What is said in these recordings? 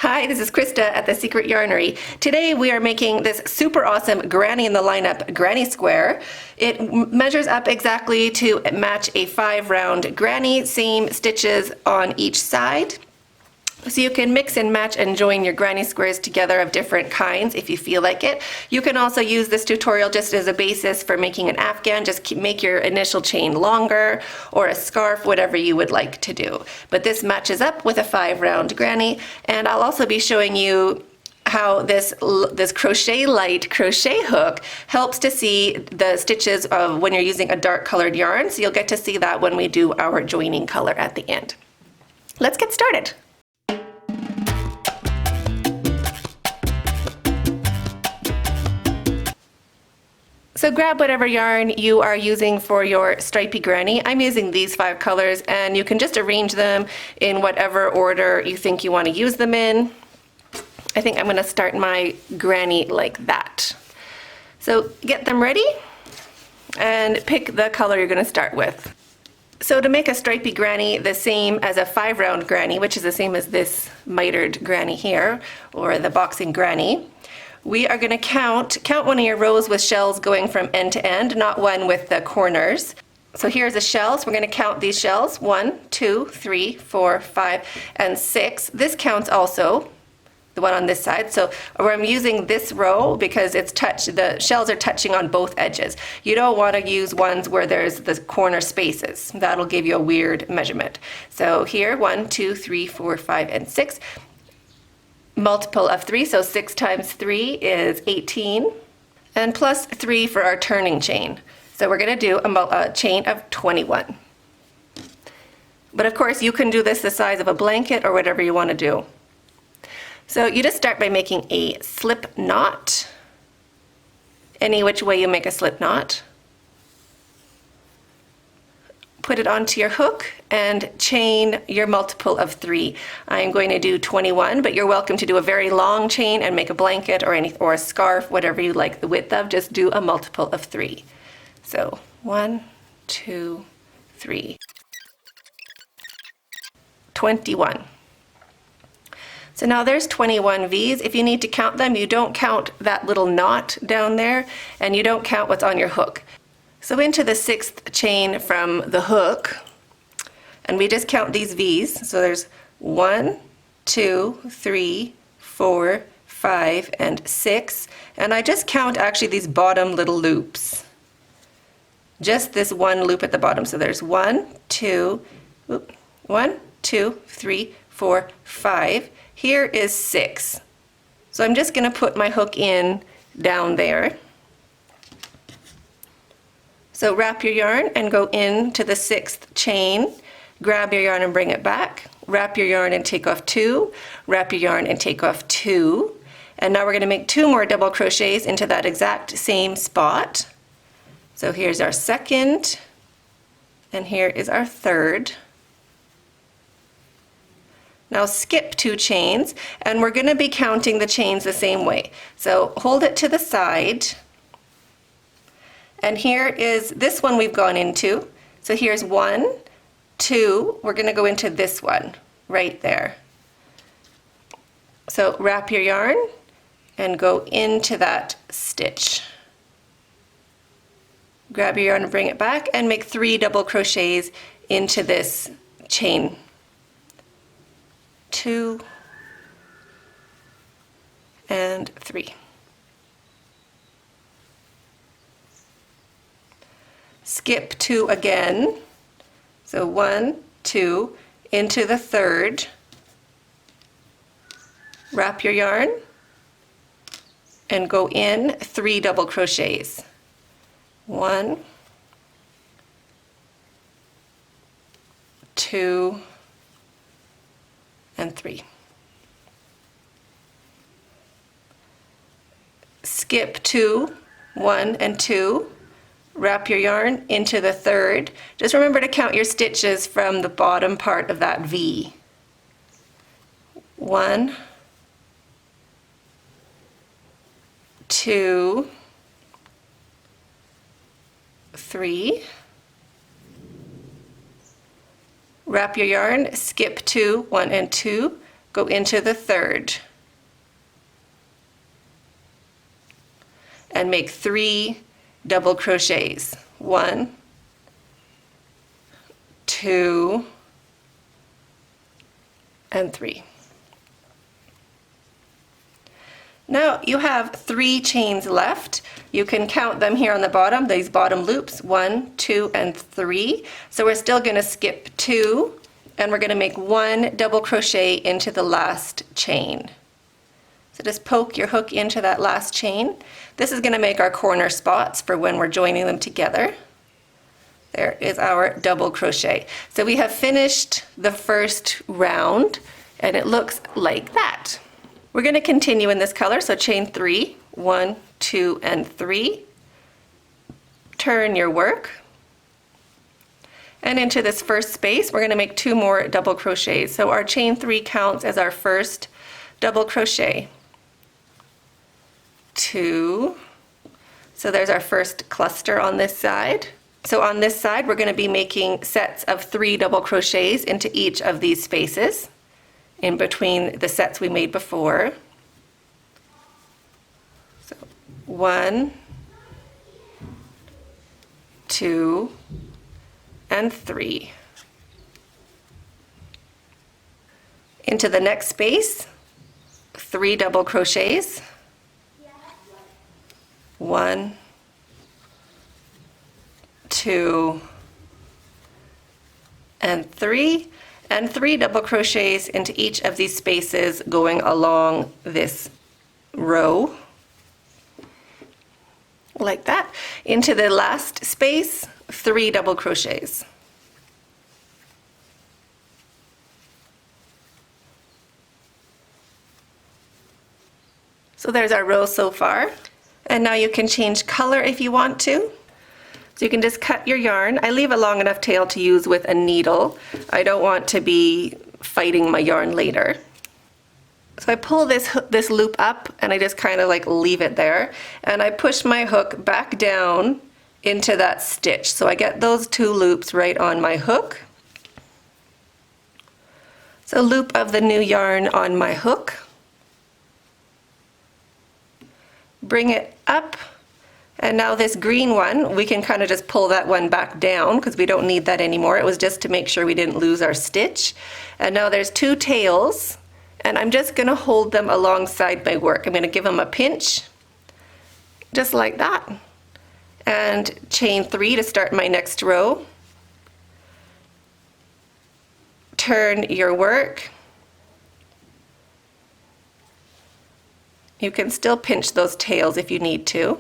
Hi, this is Krista at the Secret Yarnery. Today we are making this super awesome Granny in the Lineup granny square. It measures up exactly to match a 5-round granny, same stitches on each side. So you can mix and match and join your granny squares together of different kinds if you feel like it. You can also use this tutorial just as a basis for making an afghan. Just make your initial chain longer, or a scarf, whatever you would like to do. But this matches up with a 5-round granny, and I'll also be showing you how this crochet light crochet hook helps to see the stitches of when you're using a dark colored yarn. So you'll get to see that when we do our joining color at the end. Let's get started. So grab whatever yarn you are using for your stripey granny. I'm using these 5 colors, and you can just arrange them in whatever order you think you want to use them in. I think I'm going to start my granny like that. So get them ready and pick the color you're going to start with. So to make a stripey granny the same as a 5-round granny, which is the same as this mitered granny here, or the boxing granny, we are going to count one of your rows with shells going from end to end, not one with the corners. So here's a shell, so we're going to count these shells. 1, 2, 3, 4, 5, and 6. This counts also, the one on this side. So I'm using this row because the shells are touching on both edges. You don't want to use ones where there's the corner spaces. That'll give you a weird measurement. So here, 1, 2, 3, 4, 5, and 6. Multiple of 3, so 6 times 3 is 18, and plus 3 for our turning chain. So we're going to do a chain of 21. But of course you can do this the size of a blanket or whatever you want to do. So you just start by making a slip knot, any which way you make a slip knot. Put it onto your hook and chain your multiple of 3. I'm going to do 21, but you're welcome to do a very long chain and make a blanket or a scarf, whatever you like the width of. Just do a multiple of 3. So 1, 2, 3. 21. So now there's 21 V's. If you need to count them, you don't count that little knot down there, and you don't count what's on your hook. So into the 6th chain from the hook, and we just count these V's. So there's 1, 2, 3, 4, 5, and 6. And I just count actually these bottom little loops. Just this one loop at the bottom. So there's 1, 2, 3, 4, 5. Here is 6. So I'm just going to put my hook in down there. So wrap your yarn and go into the 6th chain, grab your yarn and bring it back, wrap your yarn and take off 2, wrap your yarn and take off 2, and now we're going to make 2 more double crochets into that exact same spot. So here's our 2nd, and here is our 3rd. Now skip 2 chains, and we're going to be counting the chains the same way. So hold it to the side. And here is this one we've gone into. So here's 1, 2, we're going to go into this one right there. So wrap your yarn and go into that stitch. Grab your yarn and bring it back and make 3 double crochets into this chain. 2 and 3. Skip 2 again, so 1, 2, into the 3rd, wrap your yarn, and go in 3 double crochets. 1, 2, and 3. Skip 2, 1 and 2, wrap your yarn into the 3rd. Just remember to count your stitches from the bottom part of that V. 1, 2, 3, wrap your yarn, skip 2, 1 and 2, go into the third, and make 3 double crochets. 1, 2, and 3. Now you have 3 chains left. You can count them here on the bottom, these bottom loops, 1, 2, and 3. So we're still going to skip 2, and we're going to make 1 double crochet into the last chain. So just poke your hook into that last chain. This is going to make our corner spots for when we're joining them together. There is our double crochet. So we have finished the first round, and it looks like that. We're going to continue in this color, so chain 3, 1, 2, and 3. Turn your work. And into this first space, we're going to make 2 more double crochets. So our chain 3 counts as our first double crochet. 2. So there's our first cluster on this side. So on this side, we're going to be making sets of 3 double crochets into each of these spaces, in between the sets we made before. So 1, 2, and 3. Into the next space, 3 double crochets. 1, 2, and 3. And 3 double crochets into each of these spaces going along this row, like that. Into the last space, 3 double crochets. So there's our row so far. And now you can change color if you want to. So you can just cut your yarn. I leave a long enough tail to use with a needle. I don't want to be fighting my yarn later. So I pull this loop up, and I just kind of like leave it there. And I push my hook back down into that stitch. So I get those 2 loops right on my hook. So loop of the new yarn on my hook. Bring it up. And now this green one, we can kind of just pull that one back down because we don't need that anymore. It was just to make sure we didn't lose our stitch. And now there's 2 tails, and I'm just going to hold them alongside my work. I'm going to give them a pinch, just like that. And chain 3 to start my next row. Turn your work. You can still pinch those tails if you need to.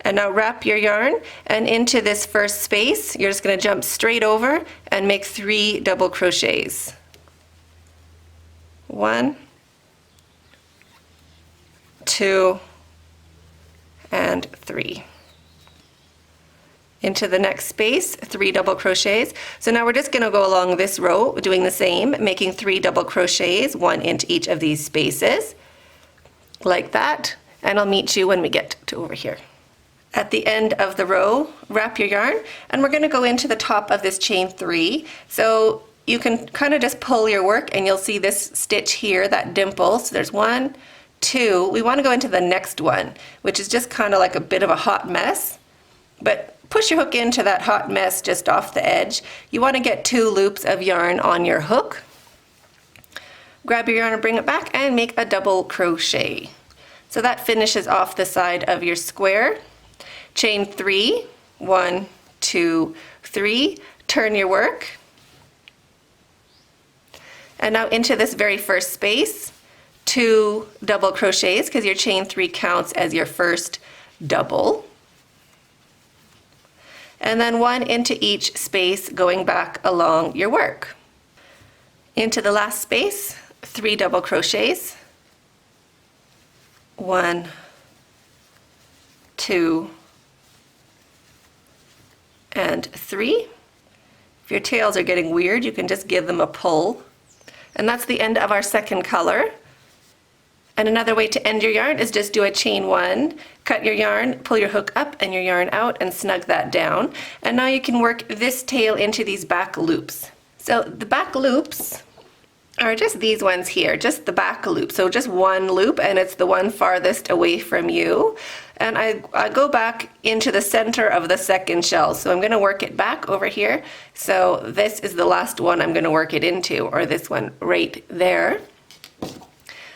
And now wrap your yarn, and into this first space, you're just going to jump straight over and make 3 double crochets. 1, 2, and 3. Into the next space, 3 double crochets. So now we're just going to go along this row doing the same, making 3 double crochets, 1 into each of these spaces, like that. And I'll meet you when we get to over here. At the end of the row, wrap your yarn, and we're going to go into the top of this chain 3. So you can kind of just pull your work, and you'll see this stitch here, that dimple. So there's 1, 2. We want to go into the next one, which is just kind of like a bit of a hot mess. But push your hook into that hot mess just off the edge. You want to get 2 loops of yarn on your hook. Grab your yarn and bring it back and make a double crochet. So that finishes off the side of your square. Chain 3, 1, 2, 3, turn your work. And now into this very first space, 2 double crochets, because your chain 3 counts as your first double. And then 1 into each space going back along your work. Into the last space, 3 double crochets. 1, 2, and 3. If your tails are getting weird, you can just give them a pull. And that's the end of our second color. And another way to end your yarn is just do a chain 1, cut your yarn, pull your hook up and your yarn out, and snug that down. And now you can work this tail into these back loops. So the back loops are just these ones here, just the back loop. So just one loop, and it's the one farthest away from you. And I go back into the center of the second shell. So I'm going to work it back over here. So this is the last one I'm going to work it into, or this one right there.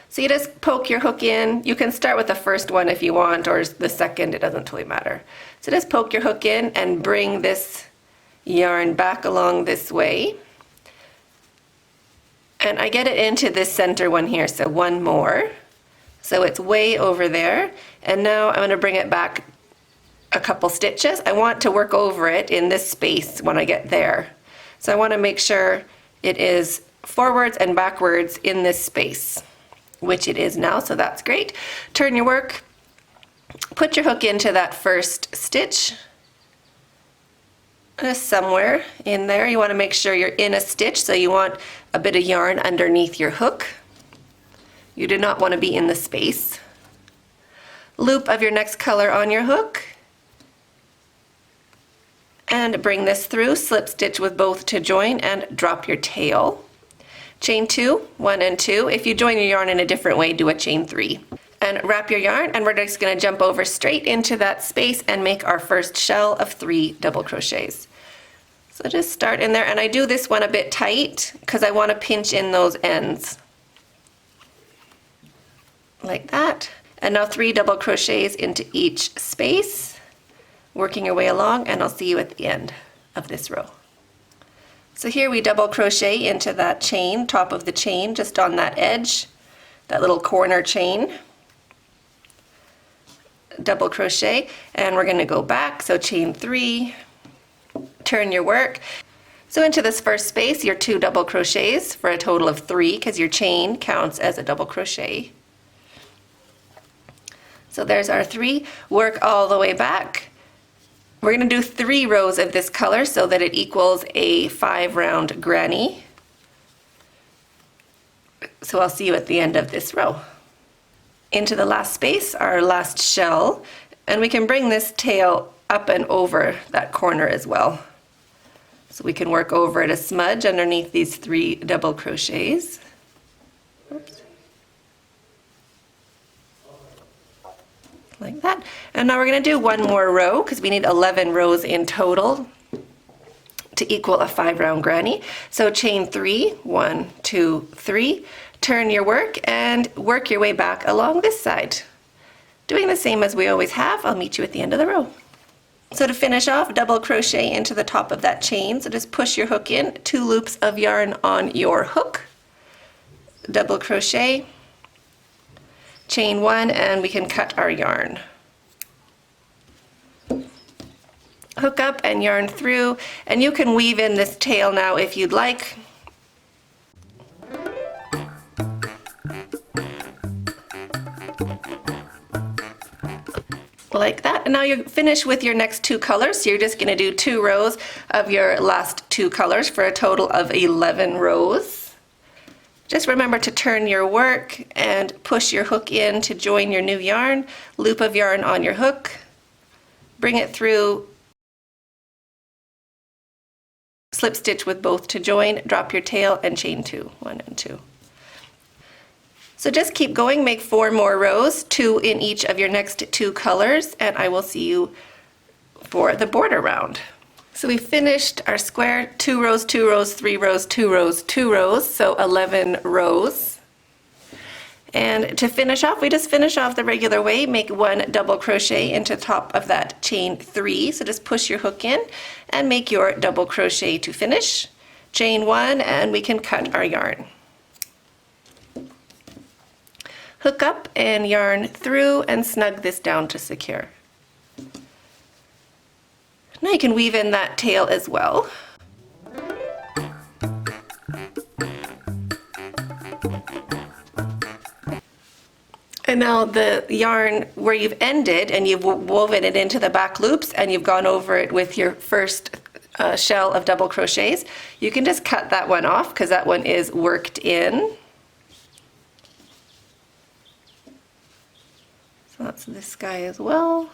So you just poke your hook in. You can start with the first one if you want, or the second, it doesn't totally matter. So just poke your hook in and bring this yarn back along this way. And I get it into this center one here, so one more. So it's way over there. And now I'm going to bring it back a couple stitches. I want to work over it in this space when I get there. So I want to make sure it is forwards and backwards in this space, which it is now, so that's great. Turn your work, put your hook into that first stitch. Somewhere in there, you want to make sure you're in a stitch, so you want a bit of yarn underneath your hook. You do not want to be in the space. Loop of your next color on your hook, and bring this through, slip stitch with both to join, and drop your tail. Chain 2, 1 and 2. If you join your yarn in a different way, do a chain 3. And wrap your yarn, and we're just going to jump over straight into that space and make our first shell of 3 double crochets. So just start in there, and I do this one a bit tight because I want to pinch in those ends. Like that. And now 3 double crochets into each space, working your way along, and I'll see you at the end of this row. So here we double crochet into that chain, top of the chain, just on that edge, that little corner chain. Double crochet, and we're going to go back, so chain 3, turn your work. So into this first space, your 2 double crochets for a total of 3, because your chain counts as a double crochet. So there's our 3. Work all the way back. We're going to do 3 rows of this color so that it equals a 5-round granny. So I'll see you at the end of this row. Into the last space, our last shell, and we can bring this tail up and over that corner as well. So we can work over it a smudge underneath these 3 double crochets. Oops. Like that. And now we're going to do one more row because we need 11 rows in total to equal a 5-round granny. So chain 3, 1, 2, 3. Turn your work and work your way back along this side. Doing the same as we always have. I'll meet you at the end of the row. So to finish off, double crochet into the top of that chain. So just push your hook in, 2 loops of yarn on your hook, double crochet, chain 1, and we can cut our yarn. Hook up and yarn through, and you can weave in this tail now if you'd like. Like that. And now you're finished with your next 2 colors. So you're just going to do 2 rows of your last 2 colors for a total of 11 rows. Just remember to turn your work and push your hook in to join your new yarn. Loop of yarn on your hook. Bring it through. Slip stitch with both to join. Drop your tail and chain 2. 1 and 2. So just keep going, make 4 more rows, 2 in each of your next 2 colors, and I will see you for the border round. So we finished our square, 2 rows, 2 rows, 3 rows, 2 rows, 2 rows, so 11 rows. And to finish off, we just finish off the regular way, make 1 double crochet into the top of that chain 3, so just push your hook in and make your double crochet to finish. Chain 1, and we can cut our yarn. Hook up and yarn through and snug this down to secure. Now you can weave in that tail as well. And now the yarn where you've ended and you've woven it into the back loops and you've gone over it with your first shell of double crochets, you can just cut that one off because that one is worked in. So that's this guy as well,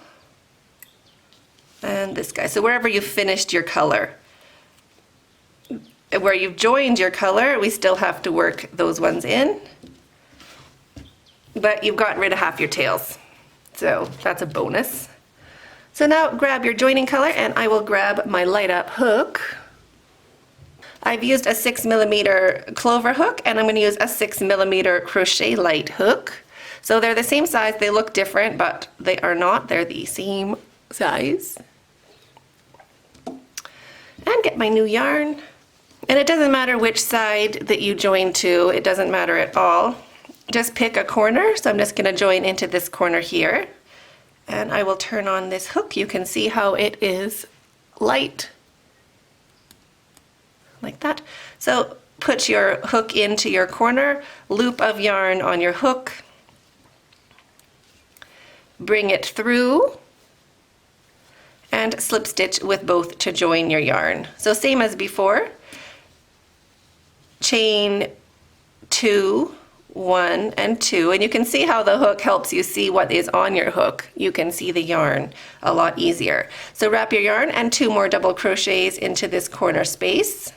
and this guy. So wherever you finished your color, where you've joined your color, we still have to work those ones in. But you've gotten rid of half your tails. So that's a bonus. So now grab your joining color and I will grab my light up hook. I've used a 6mm clover hook and I'm going to use a 6mm crochet light hook. So they're the same size, they look different, but they are not, they're the same size. And get my new yarn. And it doesn't matter which side that you join to, it doesn't matter at all. Just pick a corner, so I'm just going to join into this corner here. And I will turn on this hook. You can see how it is light. Like that. So put your hook into your corner, loop of yarn on your hook, bring it through, and slip stitch with both to join your yarn. So same as before, chain 2, 1 and 2, and you can see how the hook helps you see what is on your hook. You can see the yarn a lot easier. So wrap your yarn and 2 more double crochets into this corner space.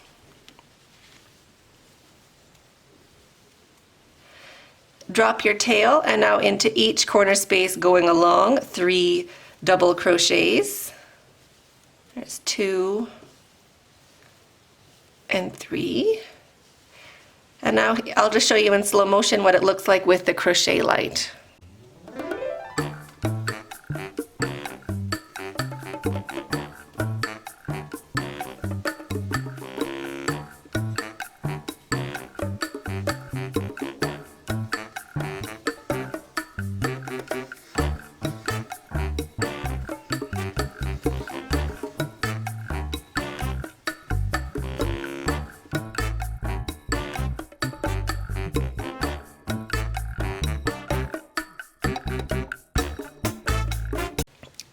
Drop your tail and now into each corner space going along 3 double crochets. There's 2 and 3. And now I'll just show you in slow motion what it looks like with the crochet light.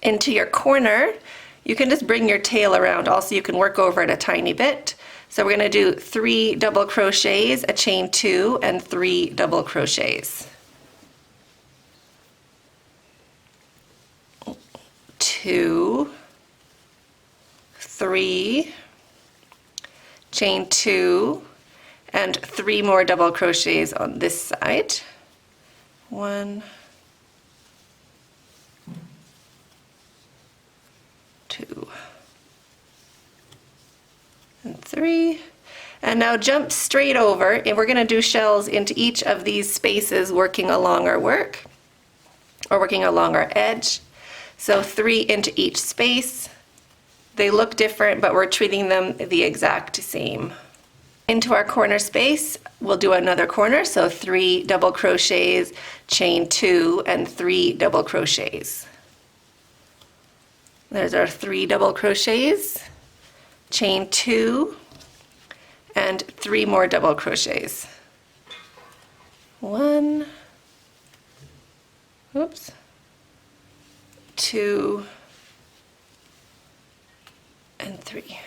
Into your corner, you can just bring your tail around. Also, you can work over it a tiny bit. So we're going to do 3 double crochets, a chain 2, and 3 double crochets. 2, 3, chain 2, and 3 more double crochets on this side. 1, 2 and 3, and now jump straight over, and we're going to do shells into each of these spaces working along our work or working along our edge. So 3 into each space. They look different, but we're treating them the exact same. Into our corner space, we'll do another corner, so 3 double crochets, chain 2, and 3 double crochets. There's our 3 double crochets, chain 2, and 3 more double crochets. 1, oops, 2, and 3.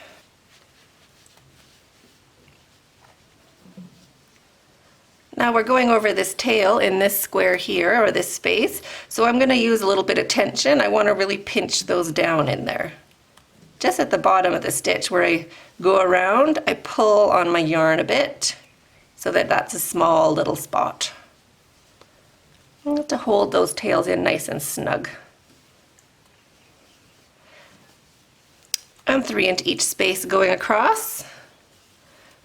Now we're going over this tail in this square here, or this space, so I'm going to use a little bit of tension. I want to really pinch those down in there. Just at the bottom of the stitch where I go around, I pull on my yarn a bit so that that's a small little spot. I have to hold those tails in nice and snug. And 3 into each space going across.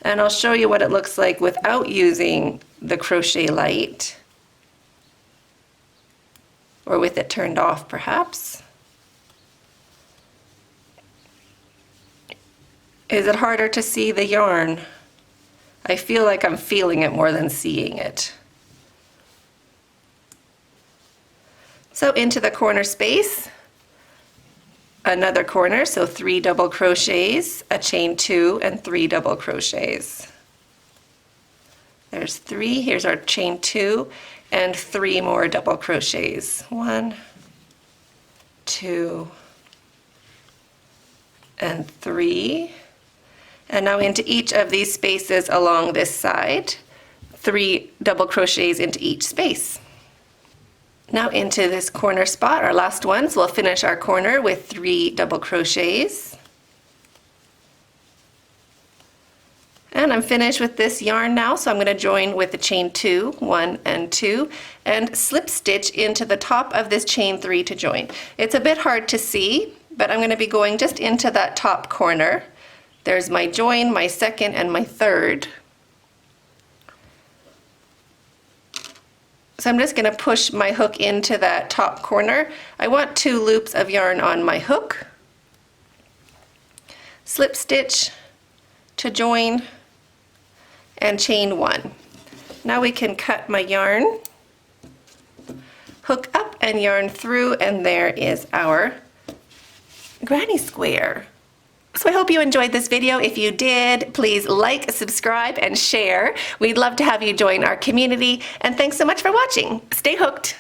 And I'll show you what it looks like without using the crochet light, or with it turned off perhaps. Is it harder to see the yarn? I feel like I'm feeling it more than seeing it. So into the corner space, another corner, so 3 double crochets, a chain 2, and 3 double crochets. There's 3, here's our chain 2, and 3 more double crochets. 1, 2, and 3. And now into each of these spaces along this side, 3 double crochets into each space. Now into this corner spot, our last one, so we'll finish our corner with 3 double crochets. And I'm finished with this yarn now, so I'm going to join with the chain 2, 1 and 2, and slip stitch into the top of this chain 3 to join. It's a bit hard to see, but I'm going to be going just into that top corner. There's my join, my second, and my third. So I'm just going to push my hook into that top corner. I want 2 loops of yarn on my hook. Slip stitch to join and chain 1. Now we can cut my yarn, hook up and yarn through, and there is our granny square. So I hope you enjoyed this video. If you did, please like, subscribe, and share. We'd love to have you join our community, and thanks so much for watching. Stay hooked.